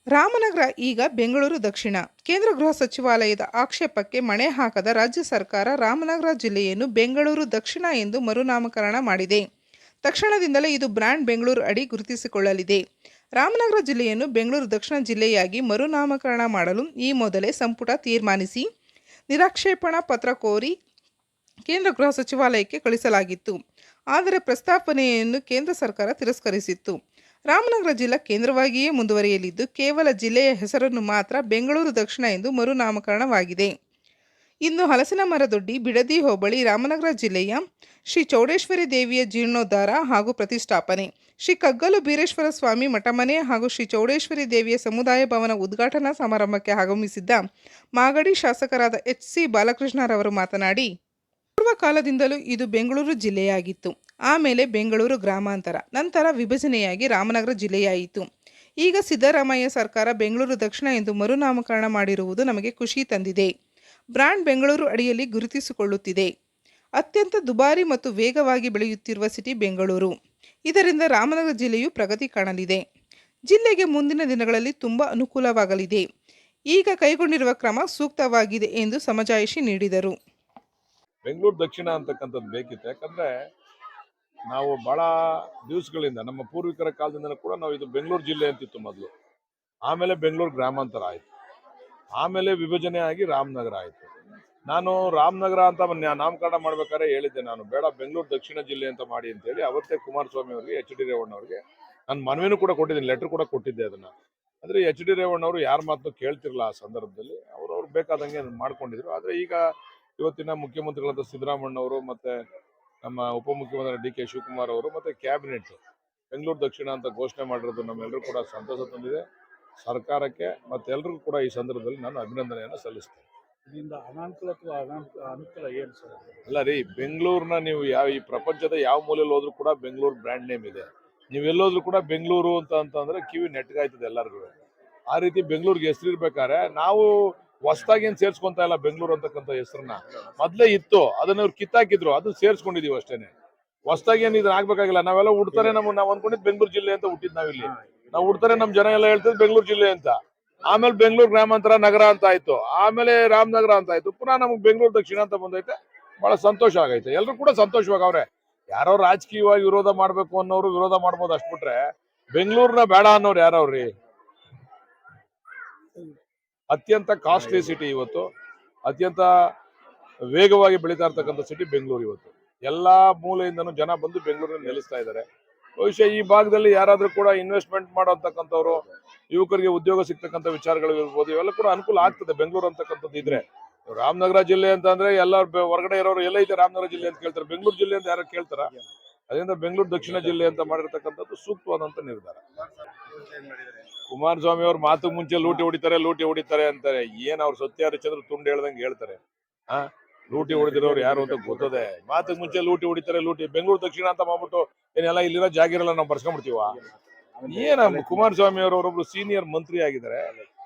ರಾಮನಗರ ಈಗ ಬೆಂಗಳೂರು ದಕ್ಷಿಣ. ಕೇಂದ್ರ ಗೃಹ ಸಚಿವಾಲಯದ ಆಕ್ಷೇಪಕ್ಕೆ ಮಣೆ ಹಾಕದ ರಾಜ್ಯ ಸರ್ಕಾರ ರಾಮನಗರ ಜಿಲ್ಲೆಯನ್ನು ಬೆಂಗಳೂರು ದಕ್ಷಿಣ ಎಂದು ಮರುನಾಮಕರಣ ಮಾಡಿದೆ. ತಕ್ಷಣದಿಂದಲೇ ಇದು ಬ್ರ್ಯಾಂಡ್ ಬೆಂಗಳೂರು ಅಡಿ ಗುರುತಿಸಿಕೊಳ್ಳಲಿದೆ. ರಾಮನಗರ ಜಿಲ್ಲೆಯನ್ನು ಬೆಂಗಳೂರು ದಕ್ಷಿಣ ಜಿಲ್ಲೆಯಾಗಿ ಮರುನಾಮಕರಣ ಮಾಡಲು ಈ ಮೊದಲೇ ಸಂಪುಟ ತೀರ್ಮಾನಿಸಿ ನಿರಾಕ್ಷೇಪಣಾ ಪತ್ರ ಕೋರಿ ಕೇಂದ್ರ ಗೃಹ ಸಚಿವಾಲಯಕ್ಕೆ ಕಳಿಸಲಾಗಿತ್ತು. ಆದರೆ ಪ್ರಸ್ತಾವನೆಯನ್ನು ಕೇಂದ್ರ ಸರ್ಕಾರ ತಿರಸ್ಕರಿಸಿತ್ತು. ರಾಮನಗರ ಜಿಲ್ಲಾ ಕೇಂದ್ರವಾಗಿಯೇ ಮುಂದುವರಿಯಲಿದ್ದು, ಕೇವಲ ಜಿಲ್ಲೆಯ ಹೆಸರನ್ನು ಮಾತ್ರ ಬೆಂಗಳೂರು ದಕ್ಷಿಣ ಎಂದು ಮರುನಾಮಕರಣವಾಗಿದೆ. ಇಂದು ಹಲಸಿನಮರದೊಡ್ಡಿ, ಬಿಡದಿ ಹೋಬಳಿ, ರಾಮನಗರ ಜಿಲ್ಲೆಯ ಶ್ರೀ ಚೌಡೇಶ್ವರಿ ದೇವಿಯ ಜೀರ್ಣೋದ್ಧಾರ ಹಾಗೂ ಪ್ರತಿಷ್ಠಾಪನೆ, ಶ್ರೀ ಕಗ್ಗಲು ಬೀರೇಶ್ವರ ಸ್ವಾಮಿ ಮಠಮನೆ ಹಾಗೂ ಶ್ರೀ ಚೌಡೇಶ್ವರಿ ದೇವಿಯ ಸಮುದಾಯ ಭವನ ಉದ್ಘಾಟನಾ ಸಮಾರಂಭಕ್ಕೆ ಆಗಮಿಸಿದ್ದ ಮಾಗಡಿ ಶಾಸಕರಾದ ಎಚ್.ಸಿ. ಬಾಲಕೃಷ್ಣರವರು ಮಾತನಾಡಿ, ಪೂರ್ವಕಾಲದಿಂದಲೂ ಇದು ಬೆಂಗಳೂರು ಜಿಲ್ಲೆಯಾಗಿತ್ತು. ಆಮೇಲೆ ಬೆಂಗಳೂರು ಗ್ರಾಮಾಂತರ, ನಂತರ ವಿಭಜನೆಯಾಗಿ ರಾಮನಗರ ಜಿಲ್ಲೆಯಾಯಿತು. ಈಗ ಸಿದ್ದರಾಮಯ್ಯ ಸರ್ಕಾರ ಬೆಂಗಳೂರು ದಕ್ಷಿಣ ಎಂದು ಮರುನಾಮಕರಣ ಮಾಡಿರುವುದು ನಮಗೆ ಖುಷಿ ತಂದಿದೆ. ಬ್ರ್ಯಾಂಡ್ ಬೆಂಗಳೂರು ಅಡಿಯಲ್ಲಿ ಗುರುತಿಸಿಕೊಳ್ಳುತ್ತಿದೆ. ಅತ್ಯಂತ ದುಬಾರಿ ಮತ್ತು ವೇಗವಾಗಿ ಬೆಳೆಯುತ್ತಿರುವ ಸಿಟಿ ಬೆಂಗಳೂರು. ಇದರಿಂದ ರಾಮನಗರ ಜಿಲ್ಲೆಯು ಪ್ರಗತಿ ಕಾಣಲಿದೆ. ಜಿಲ್ಲೆಗೆ ಮುಂದಿನ ದಿನಗಳಲ್ಲಿ ತುಂಬ ಅನುಕೂಲವಾಗಲಿದೆ. ಈಗ ಕೈಗೊಂಡಿರುವ ಕ್ರಮ ಸೂಕ್ತವಾಗಿದೆ ಎಂದು ಸಮಜಾಯಿಷಿ ನೀಡಿದರು. ಬೆಂಗಳೂರು ದಕ್ಷಿಣ ಅಂತಕ್ಕಂಥದ್ದು ಬೇಕಿತ್ತು. ಯಾಕಂದ್ರೆ ನಾವು ಬಹಳ ದಿವಸಗಳಿಂದ ನಮ್ಮ ಪೂರ್ವಿಕರ ಕಾಲದಿಂದಲೂ ಕೂಡ ನಾವು ಇದು ಬೆಂಗಳೂರು ಜಿಲ್ಲೆ ಅಂತಿತ್ತು ಮೊದಲು. ಆಮೇಲೆ ಬೆಂಗಳೂರು ಗ್ರಾಮಾಂತರ ಆಯಿತು. ಆಮೇಲೆ ವಿಭಜನೆ ಆಗಿ ರಾಮನಗರ ಆಯಿತು. ನಾನು ರಾಮನಗರ ಅಂತ ನಾಮಕರಣ ಮಾಡ್ಬೇಕಾದ್ರೆ ಹೇಳಿದ್ದೆ, ನಾನು ಬೇಡ ಬೆಂಗಳೂರು ದಕ್ಷಿಣ ಜಿಲ್ಲೆ ಅಂತ ಮಾಡಿ ಅಂತೇಳಿ ಅವತ್ತೇ ಕುಮಾರಸ್ವಾಮಿ ಅವರಿಗೆ, ಎಚ್.ಡಿ. ರೇವಣ್ಣ ಅವರಿಗೆ ನಾನು ಮನವಿನೂ ಕೂಡ ಕೊಟ್ಟಿದ್ದೀನಿ, ಲೆಟರ್ ಕೂಡ ಕೊಟ್ಟಿದ್ದೆ ಅದನ್ನ. ಆದರೆ ಎಚ್.ಡಿ. ರೇವಣ್ಣ ಅವರು ಯಾರ ಮಾತನ್ನು ಕೇಳ್ತಿರಲಿಲ್ಲ ಆ ಸಂದರ್ಭದಲ್ಲಿ. ಅವ್ರು ಬೇಕಾದಂಗೆ ಮಾಡ್ಕೊಂಡಿದ್ರು. ಆದರೆ ಈಗ ಇವತ್ತಿನ ಮುಖ್ಯಮಂತ್ರಿಗಳಾದ ಸಿದ್ದರಾಮಯ್ಯನವರು ಮತ್ತೆ ನಮ್ಮ ಉಪಮುಖ್ಯಮಂತ್ರಿ ಡಿ.ಕೆ. ಶಿವಕುಮಾರ್ ಅವರು ಮತ್ತೆ ಕ್ಯಾಬಿನೆಟ್ ಬೆಂಗಳೂರು ದಕ್ಷಿಣ ಅಂತ ಘೋಷಣೆ ಮಾಡಿರೋದು ನಮ್ಮೆಲ್ಲರೂ ಕೂಡ ಸಂತೋಷ ತಂದಿದೆ. ಸರ್ಕಾರಕ್ಕೆ ಮತ್ತೆಲ್ಲರಿಗೂ ಕೂಡ ಈ ಸಂದರ್ಭದಲ್ಲಿ ನಾನು ಅಭಿನಂದನೆಯನ್ನು ಸಲ್ಲಿಸ್ತೇನೆ. ಇದರಿಂದ ಅನಾನುಕೂಲ ಅಥವಾ ಅನುಕೂಲ ಏನು ಸರ್? ಅಲ್ಲ ರೀ, ಬೆಂಗಳೂರಿನ ನೀವು ಈ ಪ್ರಪಂಚದ ಯಾವ ಮೂಲೆಯಲ್ಲಿ ಹೋದ್ರೂ ಕೂಡ ಬೆಂಗಳೂರು ಬ್ರ್ಯಾಂಡ್ ನೇಮ್ ಇದೆ. ನೀವೆಲ್ಲೋದ್ರೂ ಕೂಡ ಬೆಂಗಳೂರು ಅಂತಂದ್ರೆ ಕಿವಿ ನೆಟ್ಗಾಯ್ತದೆ ಎಲ್ಲರಿಗೂ. ಆ ರೀತಿ ಬೆಂಗಳೂರಿಗೆ ಹೆಸರಿರ್ಬೇಕಾದ್ರೆ ನಾವು ಹೊಸದಾಗಿ ಏನು ಸೇರ್ಸ್ಕೊಂತ ಇಲ್ಲ. ಬೆಂಗಳೂರು ಅಂತಕ್ಕಂಥ ಹೆಸರನ್ನ ಮೊದಲೇ ಇತ್ತು, ಅದನ್ನ ಅವ್ರು ಕಿತ್ತಾಕಿದ್ರು, ಅದು ಸೇರ್ಸ್ಕೊಂಡಿದೀವಿ ಅಷ್ಟೇನೆ. ಹೊಸದಾಗಿ ಏನು ಇದನ್ನ ಆಗ್ಬೇಕಾಗಿಲ್ಲ. ನಾವೆಲ್ಲ ಹುಡ್ತಾರೆ ನಾವು ಅನ್ಕೊಂಡಿದ್ದು ಬೆಂಗಳೂರು ಜಿಲ್ಲೆ ಅಂತ ಹುಟ್ಟಿದ್ ನಾವಿಲ್ಲಿ. ನಾವು ಹುಡ್ತಾರೆ ನಮ್ಮ ಜನ ಎಲ್ಲ ಹೇಳ್ತಿದ್ರು ಬೆಂಗಳೂರು ಜಿಲ್ಲೆ ಅಂತ. ಆಮೇಲೆ ಬೆಂಗಳೂರು ಗ್ರಾಮಾಂತರ ನಗರ ಅಂತ ಆಯ್ತು, ಆಮೇಲೆ ರಾಮನಗರ ಅಂತ ಆಯ್ತು, ಪುನಃ ನಮ್ಗೆ ಬೆಂಗಳೂರು ದಕ್ಷಿಣ ಅಂತ ಬಂದೈತೆ. ಬಹಳ ಸಂತೋಷ ಆಗೈತೆ, ಎಲ್ಲರೂ ಕೂಡ ಸಂತೋಷವಾಗವ್ರೆ. ಯಾರೋ ರಾಜಕೀಯವಾಗಿ ವಿರೋಧ ಮಾಡ್ಬೇಕು ಅನ್ನೋರು ವಿರೋಧ ಮಾಡ್ಬೋದು, ಅಷ್ಟು ಬಿಟ್ರೆ ಬೆಂಗಳೂರನ್ನ ಬೇಡ ಅನ್ನೋರು ಯಾರವ್ರಿ? ಅತ್ಯಂತ ಕಾಸ್ಟ್ಲಿ ಸಿಟಿ ಇವತ್ತು, ಅತ್ಯಂತ ವೇಗವಾಗಿ ಬೆಳೀತಾ ಇರ್ತಕ್ಕಂಥ ಸಿಟಿ ಬೆಂಗಳೂರು. ಇವತ್ತು ಎಲ್ಲಾ ಮೂಲೆಯಿಂದನೂ ಜನ ಬಂದು ಬೆಂಗಳೂರಲ್ಲಿ ನೆಲೆಸ್ತಾ ಇದ್ದಾರೆ. ಬಹುಶಃ ಈ ಭಾಗದಲ್ಲಿ ಯಾರಾದ್ರೂ ಕೂಡ ಇನ್ವೆಸ್ಟ್ಮೆಂಟ್ ಮಾಡೋತಕ್ಕಂಥವ್ರು, ಯುವಕರಿಗೆ ಉದ್ಯೋಗ ಸಿಗ್ತಕ್ಕಂಥ ವಿಚಾರಗಳು ಇರ್ಬೋದು, ಇವೆಲ್ಲ ಕೂಡ ಅನುಕೂಲ ಆಗ್ತದೆ ಬೆಂಗಳೂರು ಅಂತಕ್ಕಂಥದ್ದು ಇದ್ರೆ. ರಾಮನಗರ ಜಿಲ್ಲೆ ಅಂತ ಅಂದ್ರೆ ಎಲ್ಲರೂ ಹೊರಗಡೆ ಇರೋರು ಎಲ್ಲ ಐತೆ ರಾಮನಗರ ಜಿಲ್ಲೆ ಅಂತ ಕೇಳ್ತಾರೆ, ಬೆಂಗಳೂರು ಜಿಲ್ಲೆ ಅಂತ ಯಾರು ಕೇಳ್ತಾರ? ಅದರಿಂದ ಬೆಂಗಳೂರು ದಕ್ಷಿಣ ಜಿಲ್ಲೆ ಅಂತ ಮಾಡಿರ್ತಕ್ಕಂಥದ್ದು ಸೂಕ್ತವಾದಂತ ನಿರ್ಧಾರ. ಕುಮಾರಸ್ವಾಮಿ ಅವ್ರ ಮಾತು ಮುಂಚೆ ಲೂಟಿ ಹೊಡಿತಾರೆ ಅಂತಾರೆ. ಏನ್ ಅವ್ರು ಸತ್ಯ ಹರಿಶ್ಚಂದ್ರ ತುಂಡು ಹೇಳ್ದಂಗೆ ಹೇಳ್ತಾರೆ. ಲೂಟಿ ಹೊಡೆದಿರೋರು ಯಾರು ಅಂತ ಗೊತ್ತದೆ. ಮಾತಿಗೆ ಮುಂಚೆ ಲೂಟಿ ಹೊಡಿತಾರೆ. ಬೆಂಗಳೂರು ದಕ್ಷಿಣ ಅಂತ ಮಾಡ್ಬಿಟ್ಟು ಏನೆಲ್ಲ ಇಲ್ಲಿರೋ ಜಾಗಿರಲ್ಲ ನಾವು ಬರ್ಸ್ಕೊಂಡ್ಬಿಡ್ತೀವ? ಏನ ಕುಮಾರಸ್ವಾಮಿ ಅವರೊಬ್ರು ಸೀನಿಯರ್ ಮಂತ್ರಿ ಆಗಿದ್ದಾರೆ,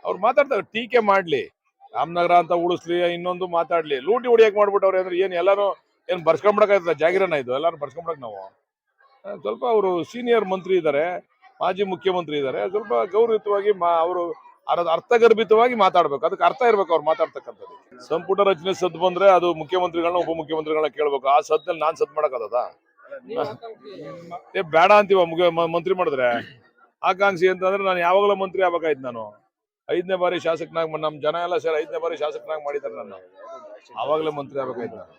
ಅವ್ರು ಮಾತಾಡ್ತಾರೆ. ಟೀಕೆ ಮಾಡ್ಲಿ, ರಾಮನಗರ ಅಂತ ಉಳಿಸ್ಲಿ, ಇನ್ನೊಂದು ಮಾತಾಡ್ಲಿ. ಲೂಟಿ ಹೊಡಿಯಕ್ ಮಾಡ್ಬಿಟ್ಟವ್ರೆ ಅಂದ್ರೆ ಏನ್ ಎಲ್ಲಾರು ಏನ್ ಬರ್ಸ್ಕೊಂಡ್ಬಿಡಕ್ ಜಾಗಿರನ ಇದು? ಎಲ್ಲಾರು ಬರ್ಸ್ಕೊಂಡ್ಬಿಡಕ್ ನಾವು ಸ್ವಲ್ಪ ಅವರು ಸೀನಿಯರ್ ಮಂತ್ರಿ ಇದ್ದಾರೆ, ಮಾಜಿ ಮುಖ್ಯಮಂತ್ರಿ ಇದ್ದಾರೆ, ಸ್ವಲ್ಪ ಗೌರವಯುತವಾಗಿ ಅವರು ಅರ್ಥಗರ್ಭಿತವಾಗಿ ಮಾತಾಡ್ಬೇಕು. ಅದಕ್ಕೆ ಅರ್ಥ ಇರ್ಬೇಕು ಅವ್ರು ಮಾತಾಡ್ತಕ್ಕಂಥದ್ದು. ಸಂಪುಟ ರಚನೆ ಸದ್ ಬಂದ್ರೆ ಅದು ಮುಖ್ಯಮಂತ್ರಿಗಳನ್ನ ಉಪಮುಖ್ಯಮಂತ್ರಿಗಳನ್ನ ಕೇಳ್ಬೇಕು. ಆ ಸದ್ದಲ್ಲಿ ನಾನ್ ಸದ್ ಮಾಡಕ್ಕದ? ಬೇಡ ಅಂತೀವ ಮಂತ್ರಿ ಮಾಡಿದ್ರೆ. ಆಕಾಂಕ್ಷಿ ಅಂತಂದ್ರೆ ನಾನು ಯಾವಾಗಲೂ ಮಂತ್ರಿ ಆಗ್ಬೇಕಾಯ್ತು. ನಾನು 5ನೇ ಬಾರಿ ಶಾಸಕನಾಗ್, ನಮ್ ಜನ ಎಲ್ಲ ಸೇರಿ 5ನೇ ಬಾರಿ ಶಾಸಕನಾಗ್ ಮಾಡಿದ್ದಾರೆ. ನಾನು ಆವಾಗಲೇ ಮಂತ್ರಿ ಆಗ್ಬೇಕಾಯ್ತು ನಾನು.